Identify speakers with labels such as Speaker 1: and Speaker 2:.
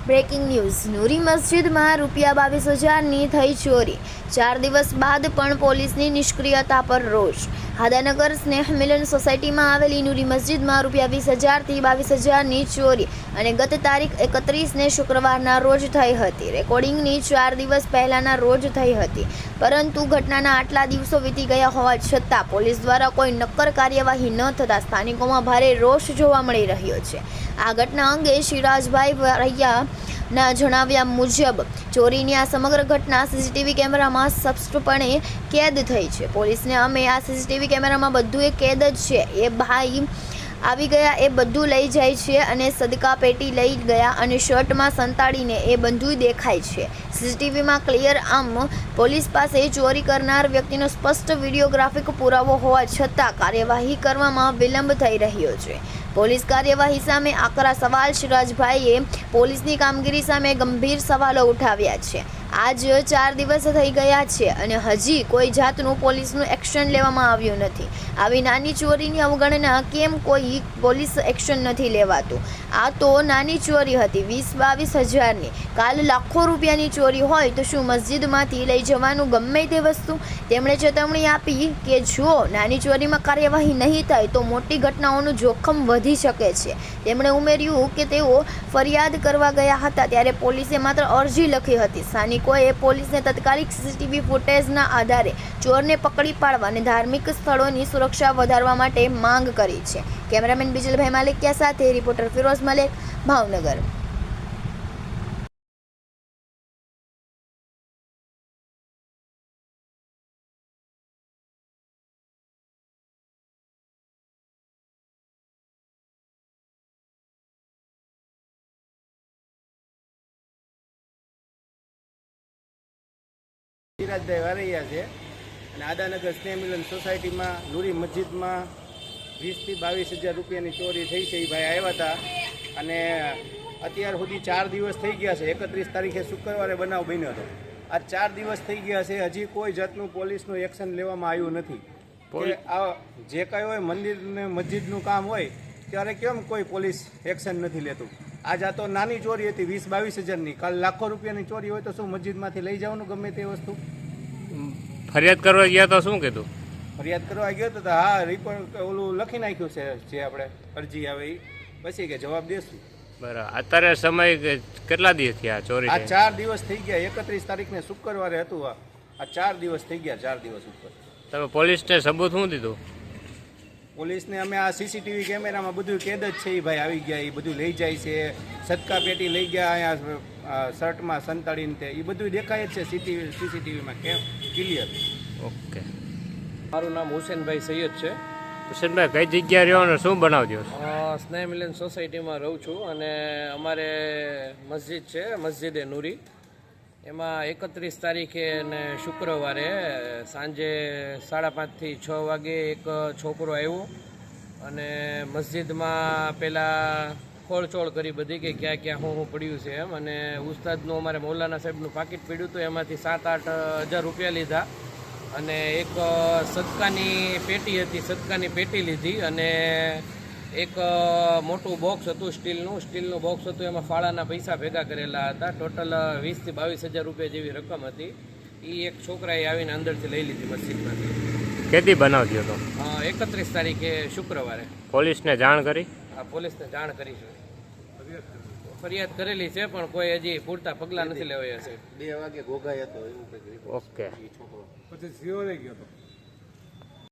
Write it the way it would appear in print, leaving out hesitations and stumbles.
Speaker 1: Breaking news Noori મસ્જિદમાં ₹22,000ની થઈ ચોરી 4 દિવસ બાદ પણ પોલીસની નિષ્ક્રિયતા પર રોષ હાદાનગર સ્નેહ મિલન સોસાયટીમાં આવેલી નૂરી મસ્જિદમાં ₹20,000થી ₹22,000ની ચોરી અને ગત તારીખ 31ને શુક્રવારના રોજ થઈ હતી। રેકોર્ડિંગની 4 દિવસ પહેલાના રોજ થઈ હતી, પરંતુ ઘટનાના આટલા દિવસો વીતી ગયા હોવા છતાં પોલીસ દ્વારા કોઈ નક્કર કાર્યવાહી ન થતાં સ્થાનિકોમાં ભારે રોષ જોવા મળી રહ્યો છે। આ ઘટના અંગે શિરાજભાઈ વરૈયાના જણાવ્યા મુજબ ચોરીની આ સમગ્ર ઘટના સીસીટીવી કેમેરામાં સ્પષ્ટપણે કેદ થઈ છે। પોલીસને અમે આ સીસીટીવી કેમેરામાં બધું કેદ જ છે, એ ભાઈ આવી ગયા, એ બધું લઈ જાય છે અને સદકા પેટી લઈ ગયા અને શર્ટમાં સંતાડીને એ બધું દેખાય છે। સીસીટીવીમાં ક્લિયર આમ પોલીસ પાસે ચોરી કરનાર વ્યક્તિનો સ્પષ્ટ વિડીયોગ્રાફિક પુરાવો હોવા છતાં કાર્યવાહી કરવામાં વિલંબ થઈ રહ્યો છે। પોલીસ કાર્યવાહી સામે આકરા સવાલ શિરાજભાઈએ પોલીસની કામગીરી સામે ગંભીર સવાલો ઉઠાવ્યા છે। આજ 4 દિવસ થઈ ગયા છે અને હજી કોઈ જાતનું પોલીસનું એક્શન લેવામાં આવ્યું નથી। આવી નાની ચોરીની અવગણના કેમ કોઈ પોલીસ એક્શન નથી લેવાતું? આ તો નાની ચોરી હતી 20-22 હજારની, કાલ લાખો રૂપિયાની ચોરી હોય તો શું મસ્જિદમાંથી લઈ જવાનું ગમે તે વસ્તુ? તેમણે ચેતવણી આપી કે જો નાની ચોરીમાં કાર્યવાહી નહીં થાય તો મોટી ઘટનાઓનું જોખમ વધી શકે છે। તેમણે ઉમેર્યું કે તેઓ ફરિયાદ કરવા ગયા હતા ત્યારે પોલીસે માત્ર અરજી લખી હતી। સ્થાનિકોએ પોલીસને તાત્કાલિક સીસીટીવી ફૂટેજના આધારે ચોરને પકડી પાડવા અને ધાર્મિક સ્થળોની સુરક્ષા વધારવા માટે માંગ કરી છે। કેમેરામેન બિજલભાઈ માલિકિયા સાથે રિપોર્ટર ફિરોઝ મલેક, ભાવનગર।
Speaker 2: શિરાજભાઈ વારૈયા છે અને આદાનગર સ્નેહ મિલન સોસાયટીમાં નૂરી મસ્જિદમાં 20,000 થી 22,000 રૂપિયાની ચોરી થઈ છે। એ ભાઈ આવ્યા હતા અને અત્યાર સુધી 4 દિવસ થઈ ગયા છે। 31 તારીખે શુક્રવારે બનાવ બન્યો હતો। આ 4 દિવસ થઈ ગયા છે, હજી કોઈ જાતનું પોલીસનું એક્શન લેવામાં આવ્યું નથી। આ જે કાંઈ હોય મંદિરને મસ્જિદનું કામ હોય ત્યારે કેમ કોઈ પોલીસ એક્શન નથી લેતું? આજ આ તો નાની ચોરી હતી 20-22 હજારની, કાલ લાખો રૂપિયાની ચોરી હોય તો શું મસ્જિદમાંથી લઈ જવાનું ગમે તે વસ્તુ?
Speaker 3: ફરિયાદ કરવા ગયા તો શું કીધું?
Speaker 2: ફરિયાદ કરવા ગયો તો હા, રિપોર્ટ ઓલું લખી નાખ્યું છે, જે આપણે અરજી આવે એ પછી કે જવાબ દેશું।
Speaker 3: બરાબર, અત્યારે સમય કેટલા દિવસ થયા ચોરી?
Speaker 2: આ 4 દિવસ થઈ ગયા। 31 તારીખને શુક્રવારે હતું। આ 4 દિવસ થઈ ગયા। 4 દિવસ ઉપર
Speaker 3: તમે પોલીસને સબૂત શું દીધું?
Speaker 2: પોલીસને અમે આ સીસીટીવી કેમેરામાં બધું કેદ જ છે। એ ભાઈ આવી ગયા, એ બધું લઈ જાય છે, સદકા પેટી લઈ ગયા, અહીંયા શર્ટમાં સંતાડીને તે એ બધું દેખાય જ છે સીસીટીવીમાં કેમ ક્લિયર।
Speaker 3: ઓકે,
Speaker 4: મારું નામ હુસેનભાઈ સૈયદ છે।
Speaker 3: હુસેનભાઈ, કઈ જગ્યા રહ્યો અને શું બનાવજો?
Speaker 4: સ્નેહ મિલન સોસાયટીમાં રહું છું અને અમારે મસ્જિદ છે, મસ્જિદે નૂરી, એમાં 31 તારીખે અને શુક્રવારે સાંજે 5:30 થી 6 વાગે એક છોકરો આવ્યો અને મસ્જિદમાં પહેલાં ખોળચોળ કરી બધી કે ક્યાં ક્યાં શું પડ્યું છે એમ, અને ઉસ્તાદનું અમારે મૌલાના સાહેબનું પાકીટ પડ્યું હતું, એમાંથી 7-8 હજાર રૂપિયા લીધા અને એક સદકાની પેટી હતી, સદકાની પેટી લીધી અને એક મોટું બોક્સ હતું સ્ટીલનું બોક્સ હતું, એમાં ફાળાના પૈસા ભેગા કરેલા હતા। ટોટલ 20,000 થી 22,000 રૂપિયા જેવી રકમ હતી। એ એક છોકરાએ આવીને અંદરથી લઈ લીધી મસ્જિદમાંથી।
Speaker 3: કેદી બનાવજો તો?
Speaker 4: 31 તારીખે શુક્રવારે।
Speaker 3: પોલીસને જાણ કરી?
Speaker 4: પોલીસને જાણ કરી છે, ફરિયાદ કરેલી છે, પણ કોઈ હજી પૂરતા પગલાં નથી લેવાયા છે।
Speaker 2: 2 વાગે ગોગાઈ હતો એવું કંઈક।
Speaker 3: ઓકે,
Speaker 2: પછી સિયોરે ગયો હતો।